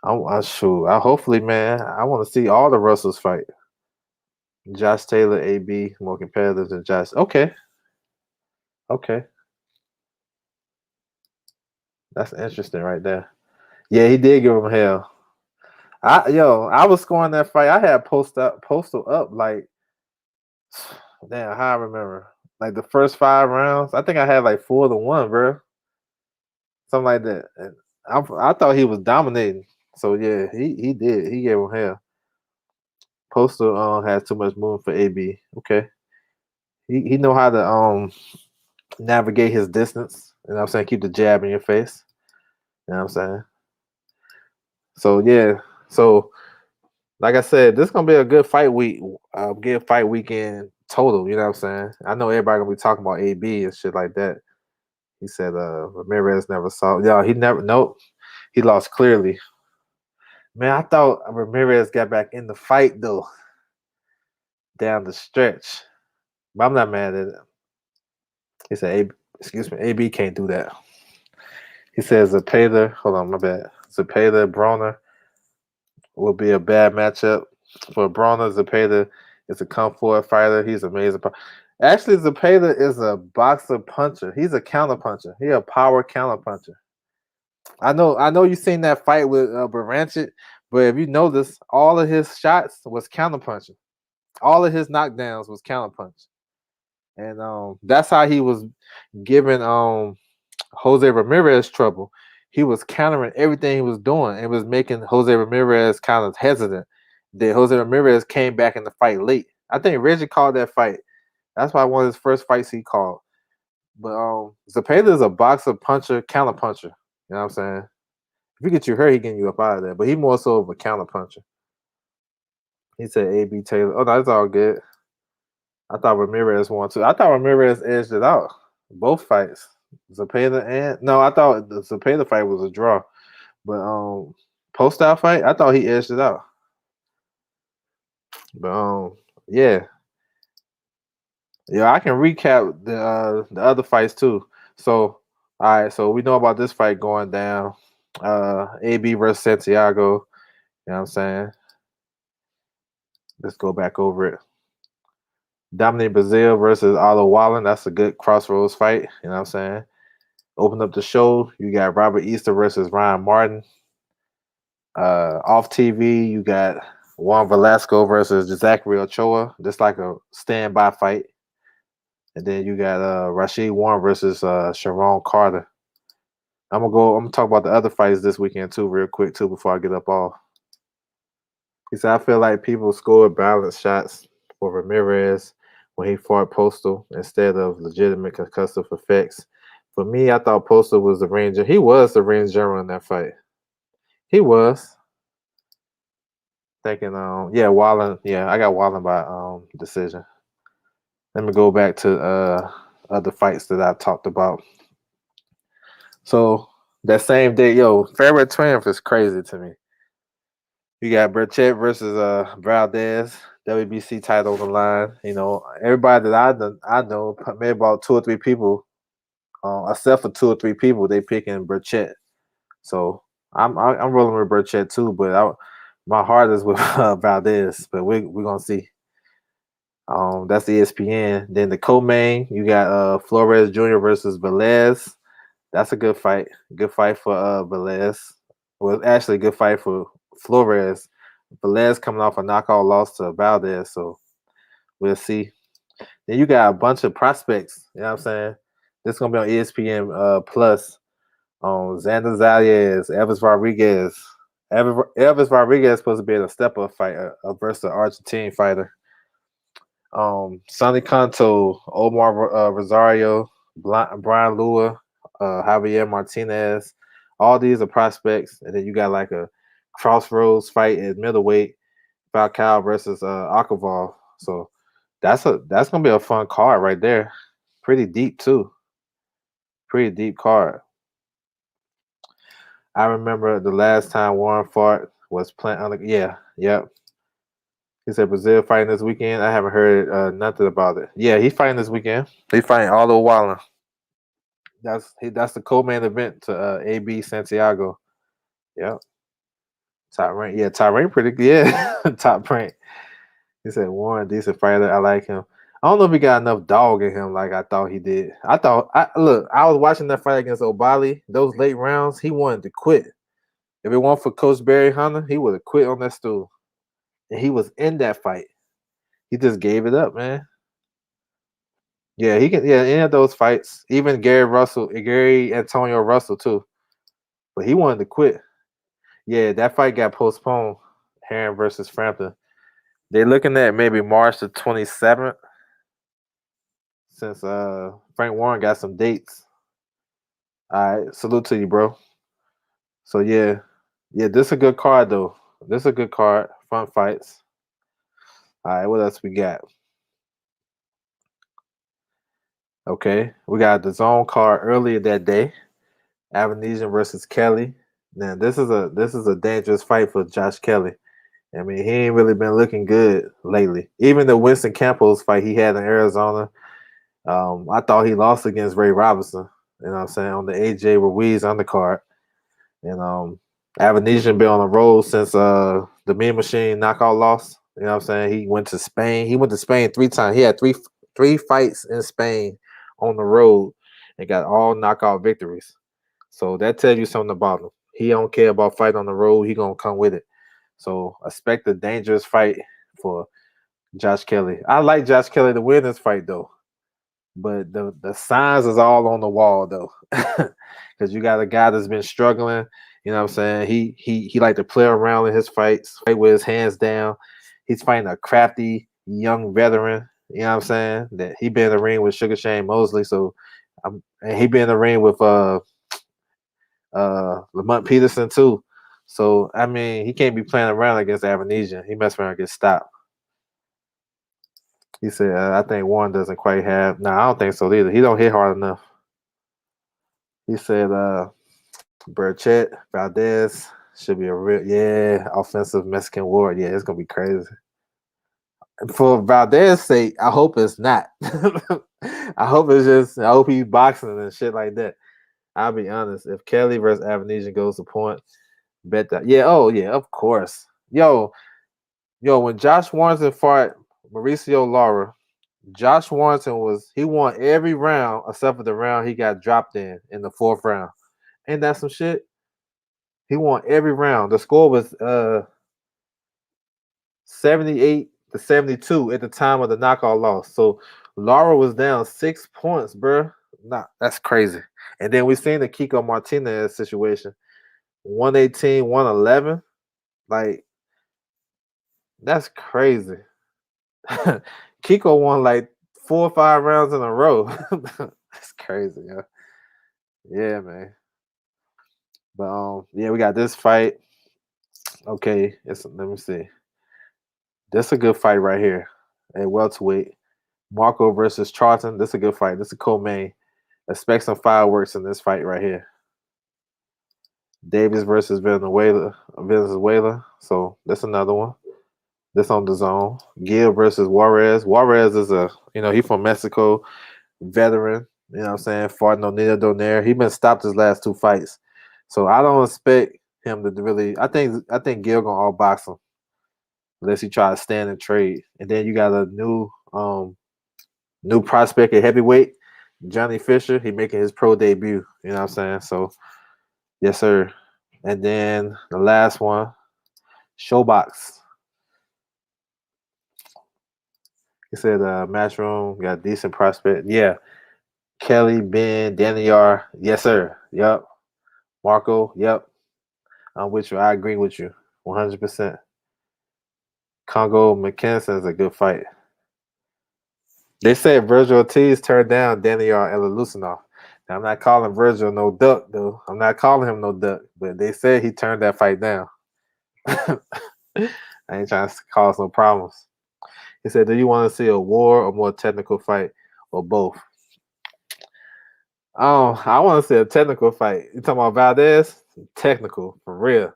I sure. I hopefully, man. I want to see all the Russells fight. Josh Taylor, AB, more competitive than Josh. Okay. Okay. That's interesting right there. Yeah, he did give him hell. I was scoring that fight. I had postal up like damn, how I remember. Like the first 5 rounds. I think I had like 4-1, bro. Something like that. And I thought he was dominating. So yeah, he did. He gave him hell. Postal has too much movement for AB. Okay. He know how to navigate his distance. You know what I'm saying? Keep the jab in your face. You know what I'm saying? So yeah. So like I said, this is gonna be a good fight week, good fight weekend total. You know what I'm saying? I know everybody gonna be talking about AB and shit like that. He said Ramirez never saw. Yeah, he never. Nope, he lost clearly. Man, I thought Ramirez got back in the fight though, down the stretch. But I'm not mad at it. He said, "Excuse me, AB can't do that." He says Zepeda. Hold on, my bad. Zepeda Broner will be a bad matchup for Broner. Zepeda is a come forward fighter. He's amazing. Actually, Zepeda is a boxer puncher. He's a counter puncher. He a power counter puncher. I know you seen that fight with Baranchik, but if you notice, all of his shots was counter punching. All of his knockdowns was counterpunch, and that's how he was giving Jose Ramirez trouble. He was countering everything he was doing and was making Jose Ramirez kind of hesitant. Then Jose Ramirez came back in the fight late. I think Reggie called that fight. That's why one of his first fights he called. But Zepeda is a boxer, puncher, counter puncher. You know what I'm saying? If he get you hurt, he getting you up out of there. But he more so of a counter puncher. He said A.B. Taylor. Oh no, that's all good. I thought Ramirez won too. I thought Ramirez edged it out. Both fights. Zepeda and no, I thought the Zepeda fight was a draw. But post out fight, I thought he edged it out. But yeah. Yeah, I can recap the other fights too. So all right, so we know about this fight going down. AB versus Santiago. You know what I'm saying? Let's go back over it. Dominic Brazil versus Otto Wallen. That's a good crossroads fight. You know what I'm saying? Open up the show. You got Robert Easter versus Ryan Martin. Off TV, you got Juan Velasco versus Zachary Ochoa. Just like a standby fight. And then you got Rashid Warren versus Sharon Carter. I'm gonna talk about the other fights this weekend too, real quick too, before I get up off. He said I feel like people scored balance shots for Ramirez when he fought Postal instead of legitimate concussive effects. For me, I thought Postal was the ranger. He was the ring general in that fight. He was. Thinking yeah, Wallen, yeah, I got Wallen by decision. Let me go back to other fights that I talked about. So that same day, yo, favorite triumph is crazy to me. You got Burchett versus Valdez, WBC title on the line. You know, everybody that I know, maybe about two or three people, except for two or three people, they picking Burchett. So I'm rolling with Burchett too, but my heart is with Valdez. But we're gonna see. That's ESPN. Then the co-main, you got Flores Jr. versus Velez. That's a good fight. Good fight for Velez. Well, actually, a good fight for Flores. Velez coming off a knockout loss to Valdez, so we'll see. Then you got a bunch of prospects. You know what I'm saying? This is gonna be on ESPN Plus. Xander Zayas, Elvis Rodriguez. Elvis Rodriguez is supposed to be in a step up fight versus an Argentine fighter. Sonny Conto, Omar Rosario, Brian Lua, Javier Martinez. All these are prospects, and then you got like a crossroads fight at middleweight, Falcao versus Akaval. So that's gonna be a fun card right there. Pretty deep too. Pretty deep card. I remember the last time Warren fought was playing on the yep. He said Brazil fighting this weekend. I haven't heard nothing about it. Yeah, he's fighting this weekend. He's fighting Aldo Wallen. That's the co-main event to AB Santiago. Yep. Top rank. Yeah, top rank pretty good. Yeah. Top rank. He said Warren, decent fighter. I like him. I don't know if he got enough dog in him like I thought he did. I was watching that fight against O'Bali. Those late rounds, he wanted to quit. If it weren't for Coach Barry Hunter, he would have quit on that stool. And he was in that fight. He just gave it up, man. Yeah, he can. Yeah, any of those fights, even Gary Antonio Russell too. But he wanted to quit. Yeah, that fight got postponed. Heron versus Frampton. They're looking at maybe March the 27th, since Frank Warren got some dates. All right, salute to you, bro. So yeah, this is a good card though. This is a good card. Fun fights. All right, what else we got? Okay, we got the zone card earlier that day. Avanesian versus Kelly. Now this is a dangerous fight for Josh Kelly. I mean, he ain't really been looking good lately. Even the Winston Campos fight he had in Arizona, I thought he lost against Ray Robinson. You know what I'm saying, on the AJ Ruiz undercard. And Avanesian been on the road since the Mean Machine knockout loss. You know what I'm saying? He went to Spain. He went to Spain 3 times. He had three fights in Spain on the road and got all knockout victories. So that tells you something about him. He don't care about fighting on the road. He gonna come with it. So expect a dangerous fight for Josh Kelly. I like Josh Kelly to win this fight though, but the signs is all on the wall though, because you got a guy that's been struggling. You know what I'm saying? He like to play around in his fights, fight with his hands down. He's fighting a crafty young veteran. You know what I'm saying? That he been in the ring with Sugar Shane Mosley, so and he been in the ring with Lamont Peterson too. So I mean, he can't be playing around against Avanesian. He mess around and get stopped. He said, "I think Warren doesn't quite have." No, I don't think so either. He don't hit hard enough. He said, Burchett, Valdez should be a real, yeah, offensive Mexican war. Yeah, it's gonna be crazy. For Valdez's sake, I hope it's not. I hope it's just. I hope he's boxing and shit like that. I'll be honest. If Kelly versus Avanesian goes to point, bet that. Yeah. Oh yeah. Of course. Yo. When Josh Warrington fought Mauricio Lara, Josh Warrington he won every round except for the round he got dropped in the fourth round. Ain't that some shit? He won every round. The score was 78-72 at the time of the knockout loss. So Lara was down 6 points, bro. Nah, that's crazy. And then we seen the Kiko Martinez situation. 118, 111. Like, that's crazy. Kiko won like 4 or 5 rounds in a row. That's crazy, yeah. Yeah, man. But yeah, we got this fight. Okay, let me see. This a good fight right here at welterweight. Marco versus Charlton. This is a good fight. This is a co-main. Expect some fireworks in this fight right here. Davis versus Venezuela. Venezuela. So that's another one. This on the zone. Gil versus Juarez. Juarez is he from Mexico, veteran. You know what I'm saying? Fought Nonita Donaire. He been stopped his last 2 fights. So I don't expect him to really. I think Gil gonna all box him unless he try to stand and trade. And then you got a new prospect at heavyweight, Johnny Fisher. He making his pro debut. You know what I'm saying? So yes, sir. And then the last one, Showbox. He said Matchroom got decent prospect. Yeah. Kelly, Ben, Daniel. Yes, sir. Yep. Marco. Yep. I'm with you. I agree with you. 100%. Congo McKinson is a good fight. They said Virgil Ortiz turned down Daniel Elalusinov. Now, I'm not calling Virgil no duck, though. I'm not calling him no duck, but they said he turned that fight down. I ain't trying to cause no problems. He said, "Do you want to see a war or more technical fight or both?" Oh, I want to see a technical fight. You talking about Valdez? Technical, for real.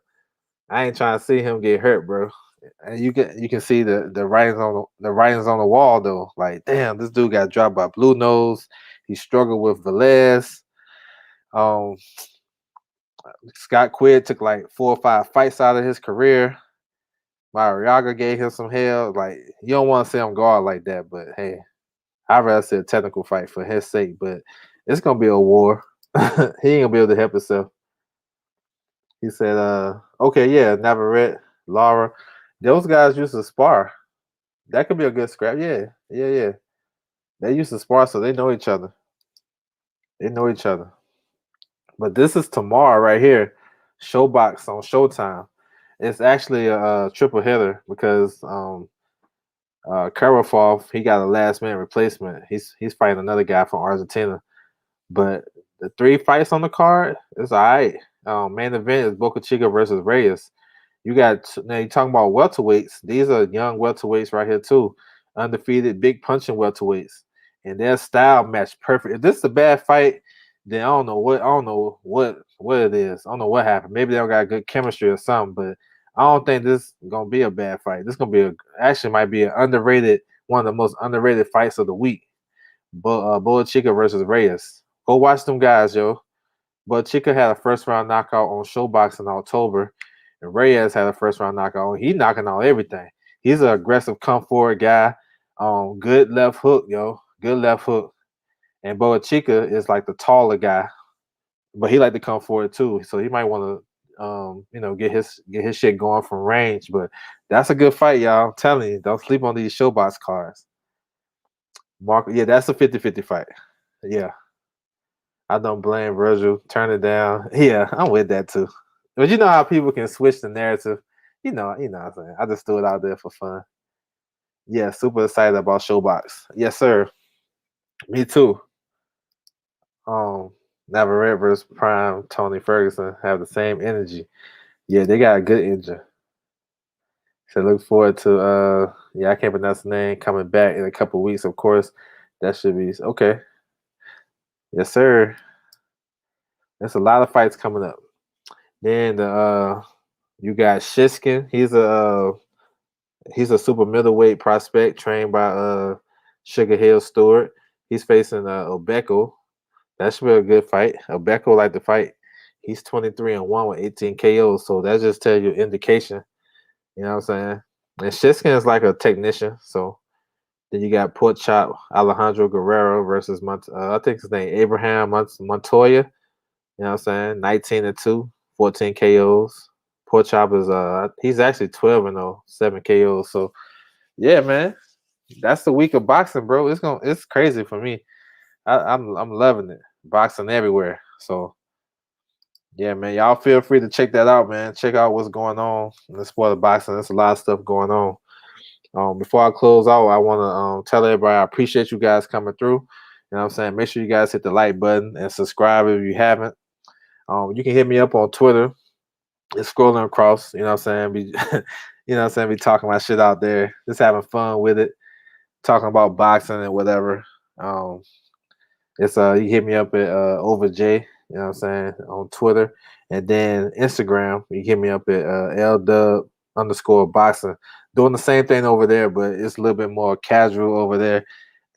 I ain't trying to see him get hurt, bro. And you can see the writings on the writings on the wall though. Like, damn, this dude got dropped by Blue Nose. He struggled with Velez. Um, Scott Quid took like 4 or 5 fights out of his career. Mariaga gave him some hell. Like, you don't want to see him guard like that, but hey, I'd rather see a technical fight for his sake. But it's gonna be a war. He ain't gonna be able to help himself. He said, okay, yeah, Navarrete, Lara, those guys used to spar. That could be a good scrap. Yeah, yeah, yeah. They used to spar, so they know each other. They know each other. But this is tomorrow right here, Showbox on Showtime. It's actually a triple hitter because Karafov, he got a last minute replacement. He's fighting another guy from Argentina. But the 3 fights on the card is all right. Main event is Boca Chica versus Reyes. You got now you talking about welterweights. These are young welterweights right here too, undefeated, big punching welterweights, and their style match perfect. If this is a bad fight, then I don't know what it is. I don't know what happened. Maybe they don't got good chemistry or something, but I don't think this is gonna be a bad fight. This gonna be actually might be an underrated one of the most underrated fights of the week. But Boa Chica versus Reyes. Go watch them guys, yo. But Chica had a first round knockout on Showbox in October, and Reyes had a first round knockout. He knocking out everything. He's an aggressive, come forward guy. Good left hook, yo. Good left hook. And Boa Chica is like the taller guy, but he like to come forward too. So he might want to get his shit going from range. But that's a good fight, y'all. I'm telling you, don't sleep on these showbox cards. Mark, yeah, that's a 50-50 fight. Yeah, I don't blame Virgil. Turn it down. Yeah, I'm with that too. But you know how people can switch the narrative. What I'm saying. I just threw it out there for fun. Yeah, super excited about Showbox. Yes, sir. Me too. Um, Navarrete versus Prime Tony Ferguson have the same energy. Yeah, they got a good engine. So look forward to I can't pronounce the name coming back in a couple weeks, of course. That should be okay. Yes, sir. There's a lot of fights coming up. Then you got Shiskin. He's a super middleweight prospect trained by Sugar Hill Stewart. He's facing Obeko. That should be a good fight. Obeko like to fight. He's 23-1 with 18 KOs, so that just tells you indication. You know what I'm saying? And Shiskin is like a technician. So then you got Pork Chop Alejandro Guerrero versus I think his name Abraham Montoya. You know what I'm saying? 19-2, 14 KOs. Pork Chop is he's actually 12-0, 7 KOs. So yeah, man, that's the week of boxing, bro. It's crazy for me. I'm loving it. Boxing everywhere. So yeah, man, y'all feel free to check that out, man. Check out what's going on in the sport of boxing. There's a lot of stuff going on. Before I close out, I want to tell everybody I appreciate you guys coming through. You know what I'm saying? Make sure you guys hit the like button and subscribe if you haven't. You can hit me up on Twitter. It's scrolling across. You know what I'm saying? Be talking my shit out there. Just having fun with it. Talking about boxing and whatever. It's you hit me up at over J, you know what I'm saying, on Twitter. And then Instagram, you hit me up at LDub_boxing. Doing the same thing over there, but it's a little bit more casual over there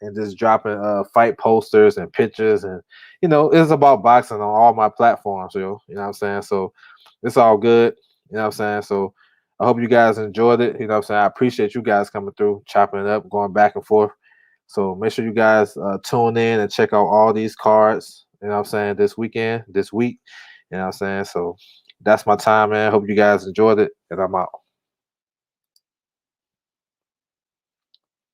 and just dropping fight posters and pictures and it's about boxing on all my platforms, you know what I'm saying? So it's all good, you know what I'm saying? So I hope you guys enjoyed it. You know what I'm saying? I appreciate you guys coming through, chopping it up, going back and forth. So make sure you guys tune in and check out all these cards, you know what I'm saying, this week, you know what I'm saying? So that's my time, man. Hope you guys enjoyed it, and I'm out.